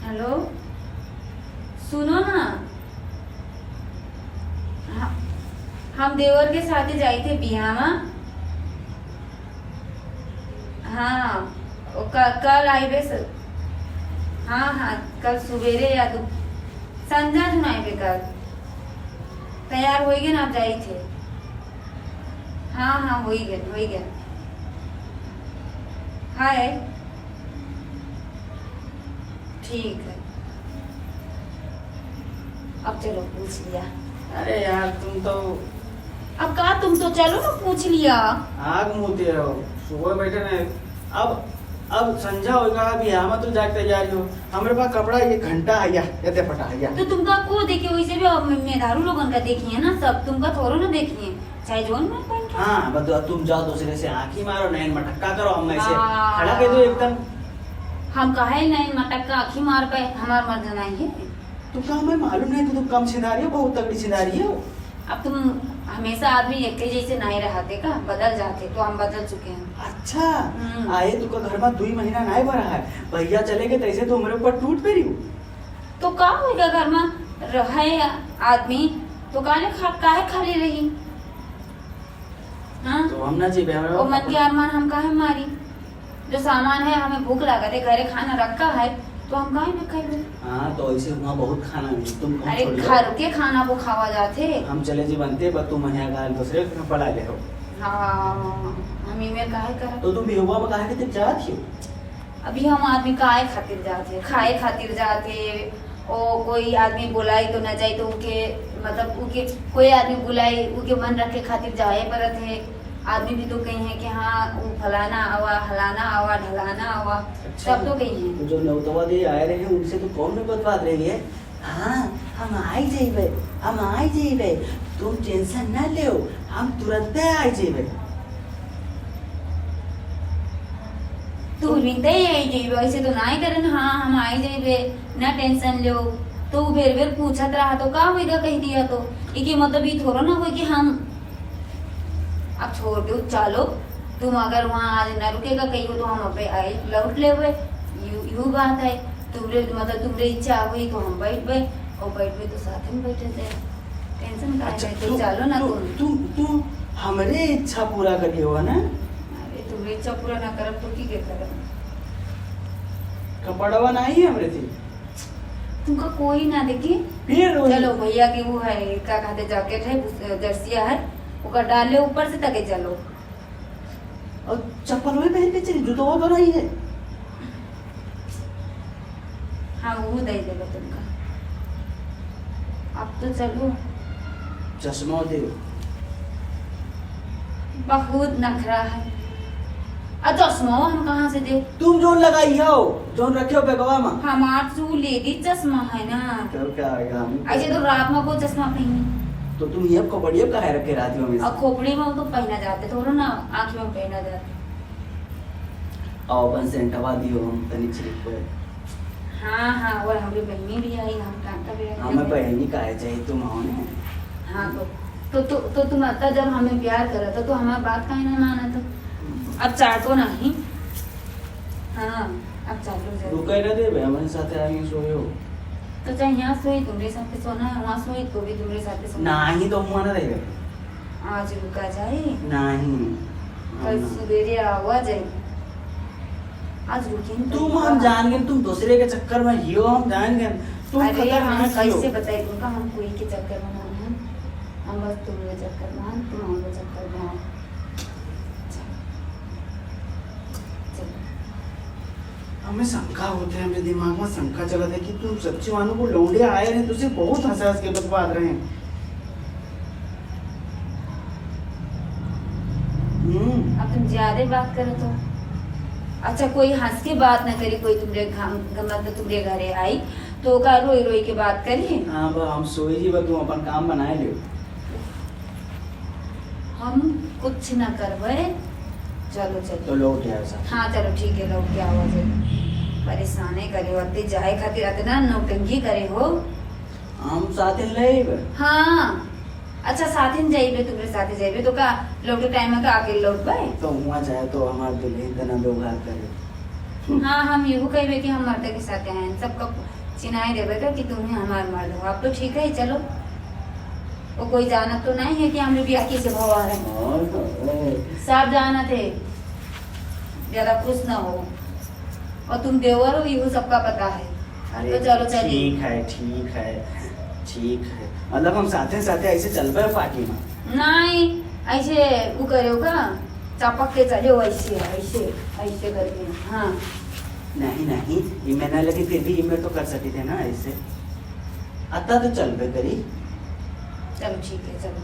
Hello, सुनो ना। हम देवर के साथ जाए थे बिहावा। हाँ, कल आइबे सर। हाँ हाँ, कल सवेरे या संजा तुम आइबे कल। तैयार हो गए ना, आप जाई थे। हाँ हाँ, हो गया। हाय, ठीक है। अब चलो, पूछ लिया। अरे यार अब कहा, तुम तो चलो ना, पूछ लिया। आग मुँहते हो। सुबह बैठे ने अब संझा होगा। अभी हम तो जाके तैयारी हो। हमारे पास कपड़ा ये घंटा है या ये फटा है या। तो तुमका को देखिए, वैसे भी अब मेधारू लोगन का देखिए ना, सब तुमका थोड़ो ना देखिए, चाहे जोन में पहन के। हाँ बता, तुम जाओ दूसरे से आंखी मारो, नैन मटक्का करो, हम ऐसे हाँ। खड़ा कर दो एकदम। हम कहे नहीं मटक का आँखी मार पे हमार मर्द नहीं है। तो क्या हमें मालूम नहीं, तुम कम सिनारी हो, बहुत तगड़ी सिनारी हो। अब तुम हमेशा आदमी एक के जैसे नहीं रहते का, बदल जाते, तो हम बदल चुके हैं। अच्छा आए तुका घर में 2 महीना नहीं भरा है, भैया चले गए तैसे तो हमारे ऊपर टूट पड़ी। तो का होगा, घर में रहे आदमी तो काहे खाली रही। हाँ, तो हम ना जी और मन के अरमान हम काहे मारी। जो सामान है, हमें भूख लगा है, घरे खाना रखा है, तो हम काहे न खाए। हाँ तो ऐसे वहाँ बहुत खाना मिली, तुम कौन अरे छोड़ घर के खाना वो खावा जाते। हम चले जी बनते, बस तुम यहाँ का दूसरे को पढ़ा ले हो। हाँ, हम में काहे कर। तो तुम बेहुआ में काहे के जात हो। अभी हम आदमी काहे खातिर जाते, खाए खातिर जाते। ओ कोई आदमी बुलाई तो न जाए, तो उनके मतलब उनके कोई आदमी बुलाई उनके मन रखे खातिर जाए परत है। आदमी भी तो कही है कि हाँ वो फलाना आवा, हलाना आवा, ढलाना आवा। अच्छा, सब तो कही है। तो जो नौतवा दे आए रहे हैं उनसे तो कौन में बात रही है। हाँ हम आई जेबे, तुम टेंशन ना ले, हम तुरंत आई जेबे। तू बिनते आई जेबे, ऐसे तो नहीं करन। हाँ हम आई जेबे, ना टेंशन लो। तो बेर बेर पूछत रहा तो का होएगा, कह दिया तो इके मतलब ये थोड़ा ना हो कि हम अब छोड़ दो चलो। तुम अगर वहाँ आज न रुकेगा कहीं को, तो हम अपने आए लौट ले हुए। यू बात है। तुमरे मतलब तुमरे इच्छा हुई तो हम बैठ गए, और बैठ गए तो साथ में बैठे थे। टेंशन का अच्छा, है, तो चलो ना तुम हमरे इच्छा पूरा करिए हो ना। अरे तुमरे इच्छा पूरा ना करब तो की के करब। कपड़वा नहीं है हमरे थी। तुमका कोई ना देखी। फिर चलो भैया की वो है, क्या कहते जैकेट है, जर्सिया है, उसका डाल ले ऊपर से तके चलो। और चप्पल वही पहन के चली, जूता वो तो नहीं है। हाँ वो दे देगा तुमका। अब तो चलो। चश्मा दे। बहुत नखरा है। चश्मा हम कहाँ से दे। तुम जोन लगाई हो, जोन रखे हो बेगवा में। हमार तो लेडी चश्मा है ना। तो क्या आएगा हम। ऐसे तो रात में को चश्मा पहनी, तो तुम ये कपड़िया काहे रखे रहती हो हमेशा। और खोपड़ी में वो तो पहना जाते, थोड़ा ना आँख में पहना जाते। आओ अपन सेंटवा दियो, हम तनी छिप पे। हाँ हाँ, और हमारी बहनी भी आई, हम टाटा भी आई। हमें बहनी काहे चाहिए, तुम आओ ने। हाँ तो तुम अत्ता जब हमें प्यार करा था, तो हमारी बात काहे ना माना था। अब चाटो नहीं। हाँ अब चाटो जरूर। रुके ना दे, हमारे साथ आएंगे सोए हो। तो चाहे यहाँ सोई तुम्हारे साथ सोना है, वहाँ सोई तो भी तुम्हारे साथ सोना। नहीं तो हुआ ना रहेगा। आज रुका जाए, नहीं कल सवेरे आवा जाए। आज रुकेंगे तो तुम हम जान गए, तुम दूसरे के चक्कर में हियो, हम जान गए। तुम अरे हम खतरनाक हियो। कैसे बताए तुमका, हम कोई के चक्कर में नहीं हैं। हम बस तुम्हारे चक्कर में हैं, तुम हमारे चक्कर में हो। हमें शंका होते हैं, मेरे दिमाग में शंका चला था कि तुम सच्ची मानो को लौंडे आए रहे, तुझसे बहुत हंस के बकवास रहे हैं। अब तुम ज्यादा बात करो तो। अच्छा कोई हंस के बात ना करी, कोई तुम्हारे मतलब तुम्हारे घरे आई तो का रोई रोई के बात करी। हाँ हम सोई जी, तुम अपन काम बनाए लियो। हम कुछ ना करवे। चलो चलो तो लौट आए साथ। हाँ चलो ठीक है, लौट के आवाज परेशान करे होते जाए खातिर इतना नौटंकी करे हो। हम साथ ही ले आइबे। हाँ अच्छा साथ ही जाइबे, तुम्हारे साथ जाइबे तो का लौटे टाइम में का अकेले लौट पाए। तो हुआ जाए तो हमारे दुल्हन का ना व्यवहार करे। हाँ हम यूँ कहबे कि हम मर्द के साथ आए हैं, सबका चिनाई देवे का कि तुम्हें हमारे मर्द हो। अब तो ठीक है, चलो। वो कोई जाना तो नहीं है कि हम लोग ब्याह से भवा रहे हैं, सब जाना थे, ज्यादा खुश ना हो। और तुम देवर हो, ये सबका पता है। अरे तो चलो चलिए। ठीक है ठीक है ठीक है, मतलब हम साथे साथे ऐसे चल पे पार्टी में। नहीं ऐसे वो करे का, चपक के चले हो ऐसे ऐसे ऐसे करके। हाँ नहीं नहीं, ये मैं ना, लेकिन फिर भी ये मैं तो कर सकते थे ना ऐसे। अतः तो चल पे करी। चलो ठीक है, चलो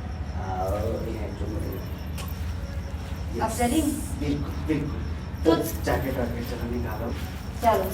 और ये जो मेरे- अब चली? बिल्कुल बिल्कुल। तो तो जैकेट वाकेट चलो निकालो। चलो।